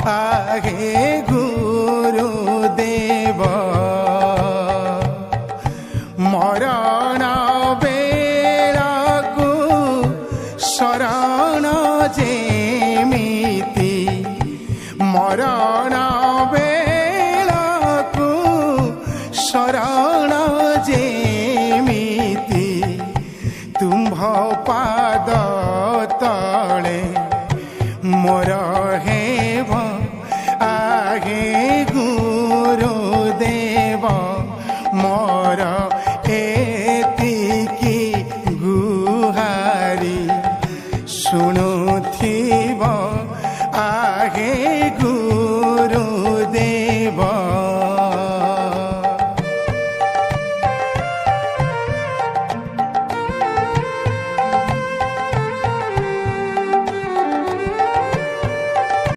आहे गुरुदेव मरण बेलाकु शरण जेमिति मरण बेलाकु शरण जेमिति तुम्भ पाद तले मोर हेव आहे गुरुदेव मोर एतिकी गुहारी शुणुथिब आहे